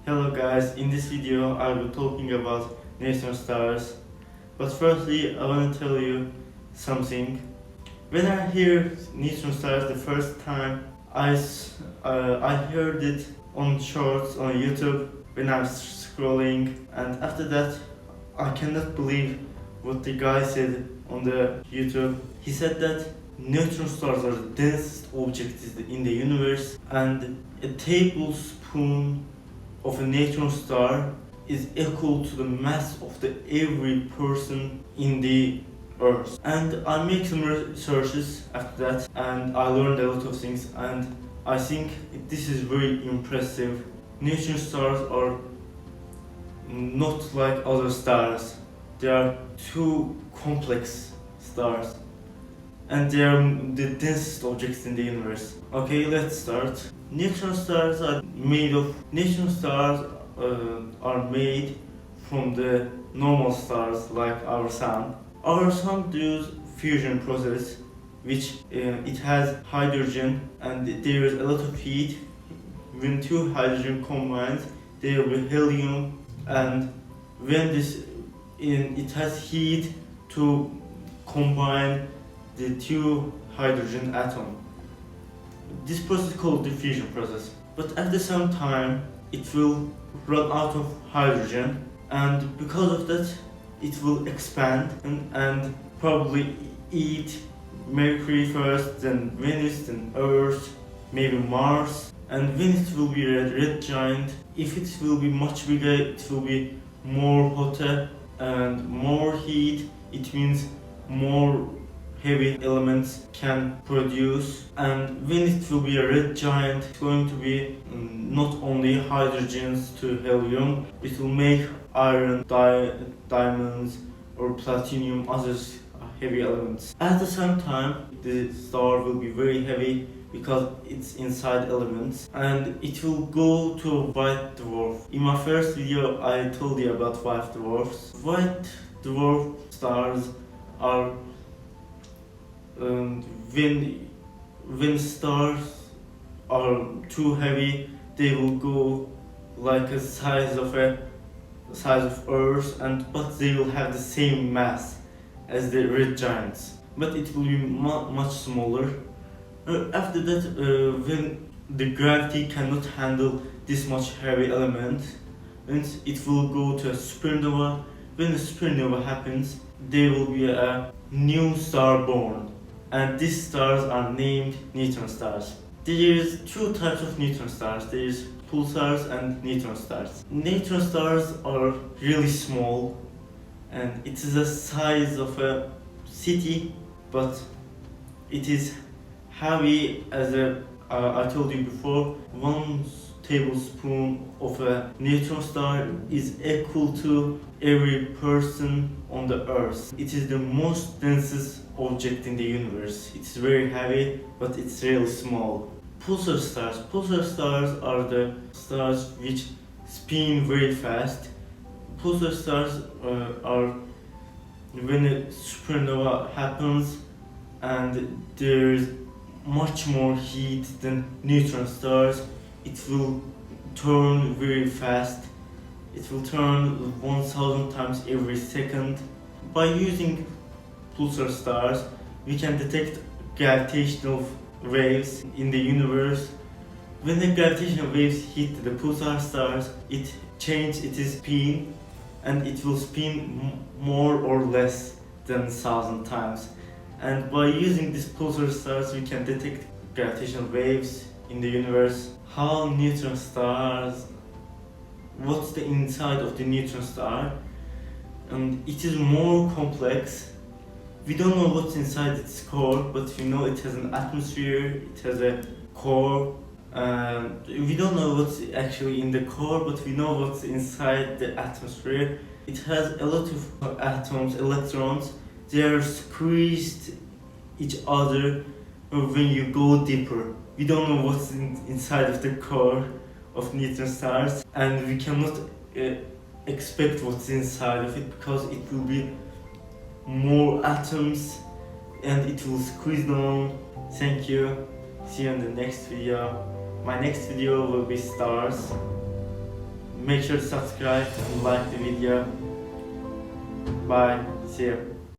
Hello guys, in this video I will be talking about neutron stars. But firstly I want to tell you something. When I hear neutron stars the first time, I heard it on shorts on YouTube when I was scrolling, and after that I cannot believe what the guy said on the YouTube. He said that neutron stars are the densest objects in the universe, and a tablespoon of a neutron star is equal to the mass of every person in the Earth. And I make some researches after that, and I learned a lot of things, and I think this is very impressive. Neutron stars are not like other stars. They are too complex stars, and they are the densest objects in the universe. Okay, let's start. Neutron stars are made from the normal stars like our sun. Our sun does fusion process, which it has hydrogen, and there is a lot of heat. When two hydrogen combines, there will be helium, and when it has heat to combine the two hydrogen atom. This process is called the fusion process. But at the same time, it will run out of hydrogen, and because of that, it will expand and probably eat Mercury first, then Venus, then Earth, maybe Mars. And when it will be a red giant, if it will be much bigger, it will be more hotter and more heat. It means more heavy elements can produce, and when it will be a red giant, it's going to be not only hydrogens to helium, it will make iron, diamonds or platinum, other heavy elements. At the same time, the star will be very heavy because it's inside elements, and it will go to a white dwarf. In my first video I told you about white dwarfs. White dwarf stars are when stars are too heavy, they will go like a size of Earth, but they will have the same mass as the red giants, but it will be much smaller. After that, when the gravity cannot handle this much heavy element, and it will go to a supernova. When a supernova happens, there will be a new star born, and these stars are named neutron stars. There is two types of neutron stars. There is pulsars and neutron stars. Neutron stars are really small, and it is the size of a city, but it is heavy as I told you before. 1 tablespoon of a neutron star is equal to every person on the Earth. It is the most densest object in the universe. It's very heavy, but it's really small. Pulsar stars are the stars which spin very fast. Pulsar stars are when a supernova happens and there is much more heat than neutron stars. It will turn very fast. It will turn 1000 times every second. By using pulsar stars, we can detect gravitational waves in the universe. When the gravitational waves hit the pulsar stars, it changes its spin, and it will spin more or less than 1000 times. And by using these pulsar stars, we can detect gravitational waves in the universe. How neutron stars, what's the inside of the neutron star? And it is more complex. We don't know what's inside its core, but we know it has an atmosphere, it has a core. We don't know what's actually in the core, but we know what's inside the atmosphere. It has a lot of atoms, electrons. They are squeezed each other when you go deeper. We don't know what's inside of the core of neutron stars, and we cannot expect what's inside of it because it will be more atoms and it will squeeze down. Thank you. See you in the next video. My next video will be stars. Make sure to subscribe and like the video. Bye. See you.